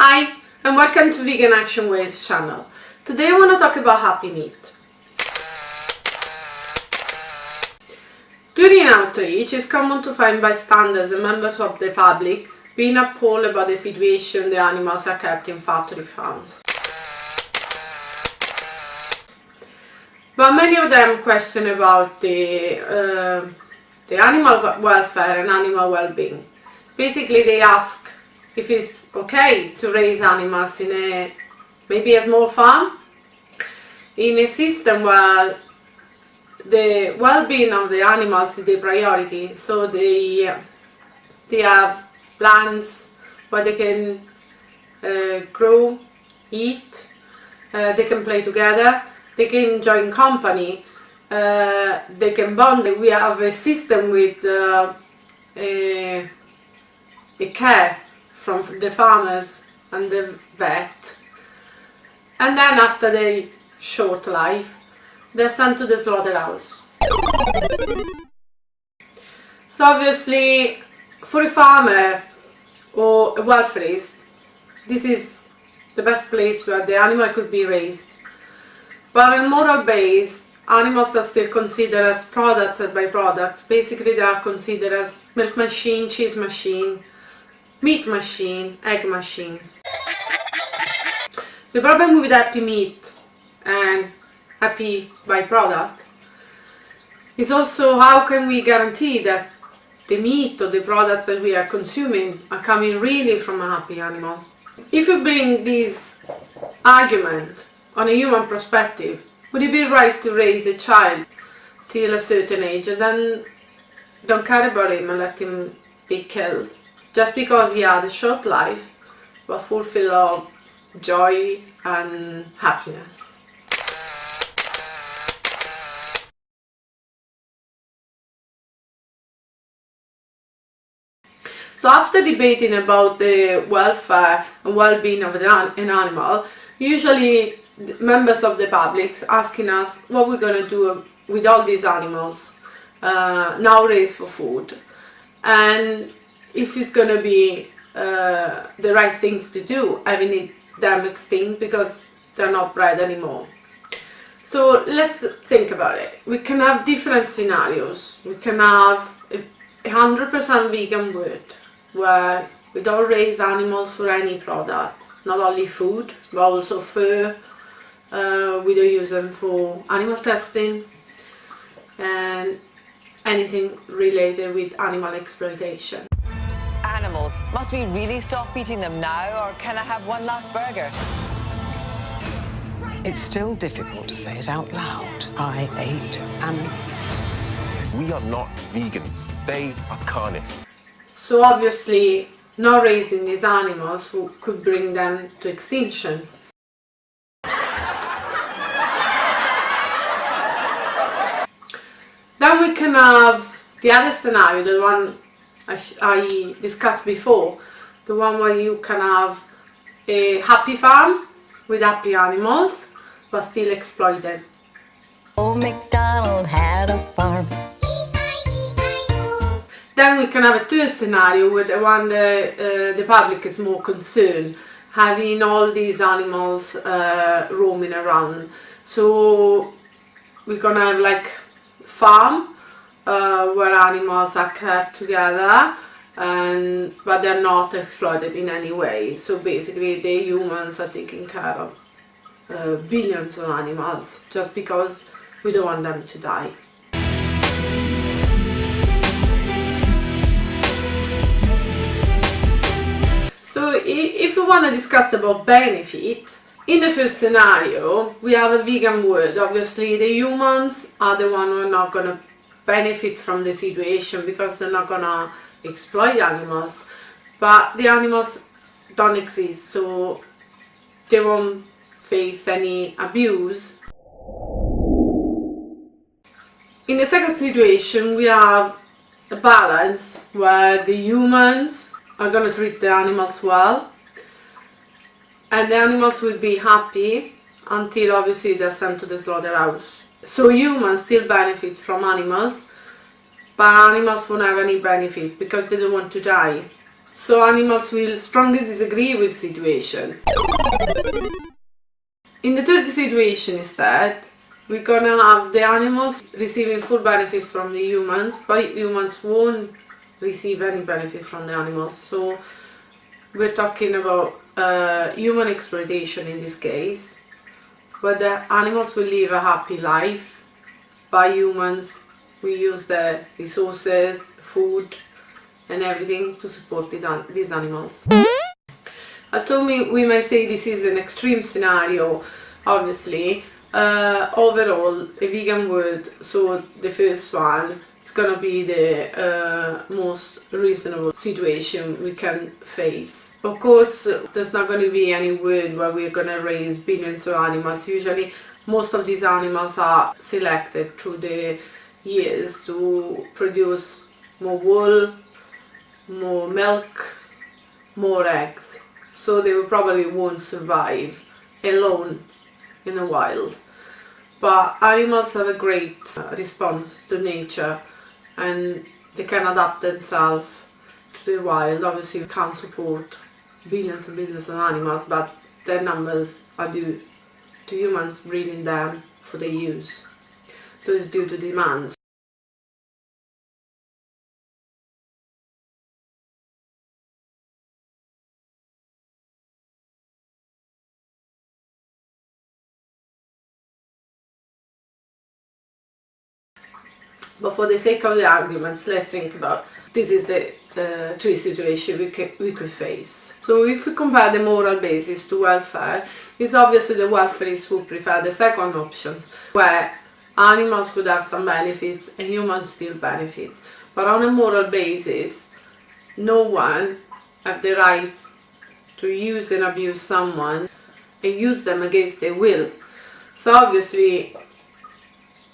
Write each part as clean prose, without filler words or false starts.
Hi, and welcome to Vegan Action Waves channel. Today I want to talk about happy meat. During outreach, it's common to find bystanders and members of the public being appalled about the situation the animals are kept in factory farms. But many of them question about the animal welfare and animal well-being. Basically, they ask if it's okay to raise animals in maybe a small farm, in a system where the well-being of the animals is the priority. So they have lands where they can grow, eat, they can play together, they can join company, they can bond. We have a system with a care from the farmers and the vet, and then after their short life they're sent to the slaughterhouse. So obviously for a farmer or a welfarist, this is the best place where the animal could be raised. But on a moral base, animals are still considered as products and byproducts. Basically they are considered as milk machine, cheese machine, meat machine, egg machine. The problem with happy meat and happy byproduct is also how can we guarantee that the meat or the products that we are consuming are coming really from a happy animal. If you bring this argument on a human perspective, would it be right to raise a child till a certain age and then don't care about him and let him be killed just because he had a short life but full of joy and happiness? So after debating about the welfare and well-being of an animal, usually members of the public asking us what we're going to do with all these animals now raised for food, and if it's going to be the right things to do, having them extinct because they're not bred anymore. So let's think about it. We can have different scenarios. We can have a 100% vegan world where we don't raise animals for any product, not only food but also fur. We don't use them for animal testing and anything related with animal exploitation. Animals. Must we really stop eating them now, or can I have one last burger? It's still difficult to say it out loud. I ate animals. We are not vegans. They are carnists. So obviously not raising these animals could bring them to extinction. Then we can have the other scenario, the one I discussed before, the one where you can have a happy farm with happy animals but still exploited. Old MacDonald had a farm. Then we can have a third scenario where the one the public is more concerned, having all these animals roaming around. So we're gonna have like farm where animals are kept together but they're not exploited in any way. So basically the humans are taking care of billions of animals just because we don't want them to die. So if we want to discuss about benefit, in the first scenario we have a vegan world. Obviously the humans are the ones who are not going to benefit from the situation because they're not going to exploit animals, but the animals don't exist, so they won't face any abuse. In the second situation we have a balance where the humans are going to treat the animals well and the animals will be happy until obviously they're sent to the slaughterhouse. So humans still benefit from animals, but animals won't have any benefit because they don't want to die. So animals will strongly disagree with the situation. In the third situation instead, we're gonna have the animals receiving full benefits from the humans, but humans won't receive any benefit from the animals. So we're talking about human exploitation in this case, but the animals will live a happy life. By humans, we use the resources, food and everything to support these animals. Although we may say this is an extreme scenario, obviously, overall a vegan world, so the first one, it's gonna be the most reasonable situation we can face. Of course, there's not going to be any world where we're going to raise billions of animals. Usually most of these animals are selected through the years to produce more wool, more milk, more eggs, so they probably won't survive alone in the wild. But animals have a great response to nature and they can adapt themselves to the wild. Obviously we can't support billions and billions of animals, but their numbers are due to humans breeding them for their use, so it's due to demands. But for the sake of the arguments, let's think about this is the three situations we could face. So if we compare the moral basis to welfare, it's obviously the welfarists who prefer the second option, where animals would have some benefits and humans still benefits. But on a moral basis, no one has the right to use and abuse someone and use them against their will. So obviously,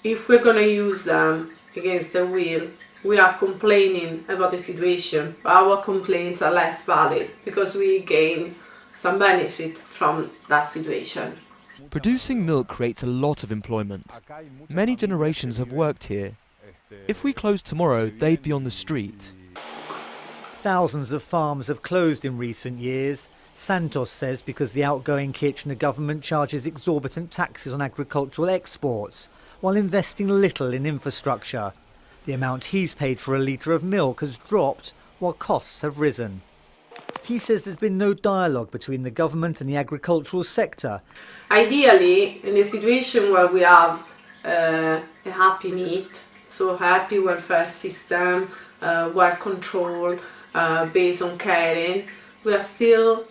if we're going to use them against their will, we are complaining about the situation, but our complaints are less valid because we gain some benefit from that situation. Producing milk creates a lot of employment. Many generations have worked here. If we closed tomorrow, they'd be on the street. Thousands of farms have closed in recent years. Santos says because the outgoing Kitchener government charges exorbitant taxes on agricultural exports, while investing little in infrastructure. The amount he's paid for a litre of milk has dropped while costs have risen. He says there's been no dialogue between the government and the agricultural sector. Ideally, in a situation where we have a happy meat, so a happy welfare system, well controlled, based on caring, we are still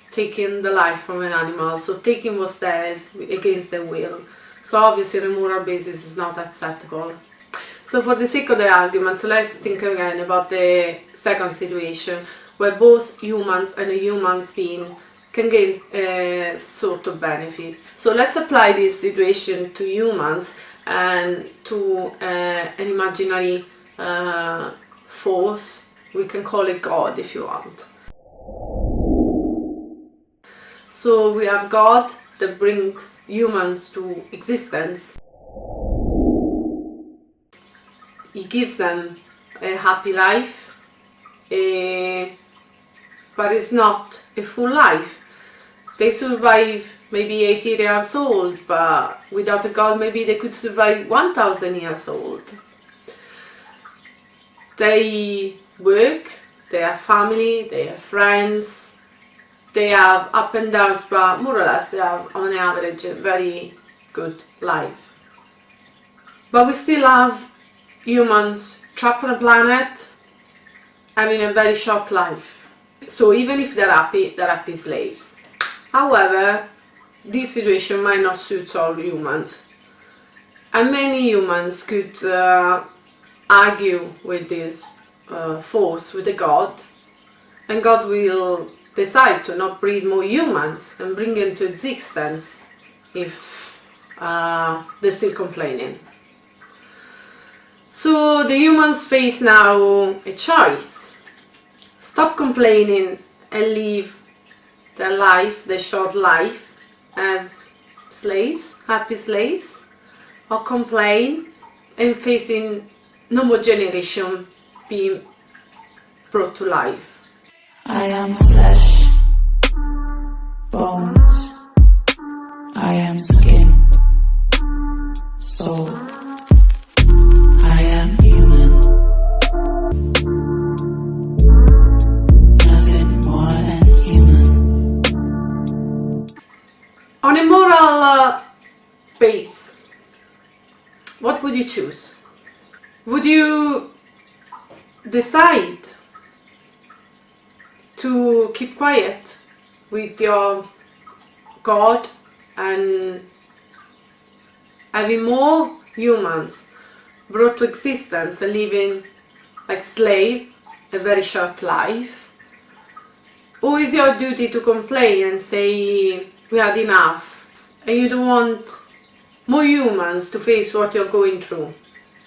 taking the life from an animal, so taking what's theirs against their will. So obviously the moral basis is not acceptable. So for the sake of the argument, so let's think again about the second situation, where both humans and a human being can gain sort of benefits. So let's apply this situation to humans and to an imaginary force. We can call it God if you want. So we have God that brings humans to existence. He gives them a happy life, but it's not a full life. They survive maybe 80 years old, but without a God maybe they could survive 1000 years old. They work, they have family, they have friends, they have up and downs, but more or less they have on average a very good life. But we still have humans trapped on a planet having a very short life. So even if they're happy slaves. However, this situation might not suit all humans. And many humans could argue with this force, with the God, and God will decide to not breed more humans and bring into existence if they're still complaining. So the humans face now a choice. Stop complaining and live their life, their short life, as slaves, happy slaves, or complain and facing no more generation being brought to life. I am flesh, bones, I am skin, soul, I am human, nothing more than human. On a moral base, what would you choose? Would you decide to keep quiet with your God and having more humans brought to existence and living like slave a very short life? Or is your duty to complain and say we had enough and you don't want more humans to face what you're going through?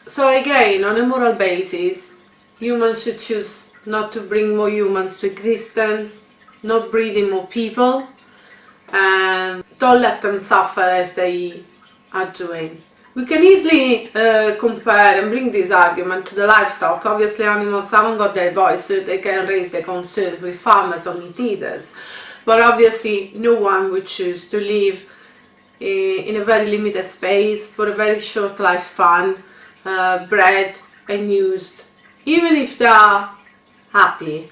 So again, on a moral basis, humans should choose not to bring more humans to existence, not breeding more people, and don't let them suffer as they are doing. We can easily compare and bring this argument to the livestock. Obviously animals haven't got their voice, so they can raise their concerns with farmers or meat eaters. But obviously no one would choose to live in a very limited space for a very short lifespan, bred and used, even if they are happy,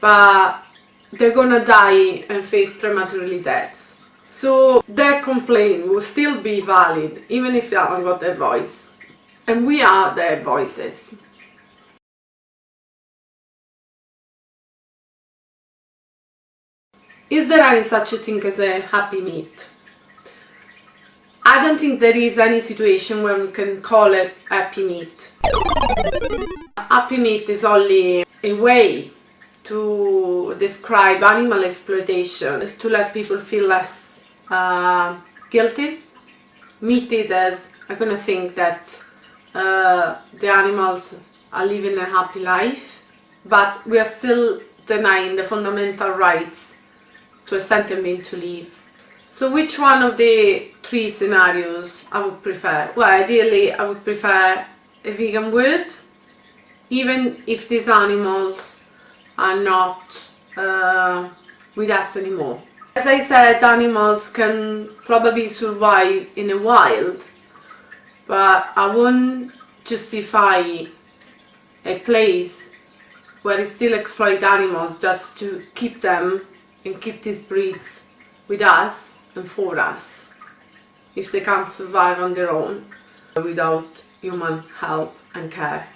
but they're gonna die and face prematurely death. So their complaint will still be valid even if they haven't got their voice, and we are their voices. Is there any such a thing as a happy meat? I don't think there is any situation where we can call it happy meat. Happy meat is only a way to describe animal exploitation, to let people feel less guilty. Meat eaters are gonna think that the animals are living a happy life, but we are still denying the fundamental rights to a sentient being to live. So which one of the three scenarios I would prefer? Well, ideally I would prefer a vegan world, even if these animals are not with us anymore. As I said, animals can probably survive in the wild, but I wouldn't justify a place where we still exploit animals just to keep them and keep these breeds with us and for us, if they can't survive on their own without human help and care.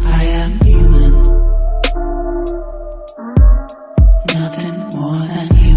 I am human, nothing more than human.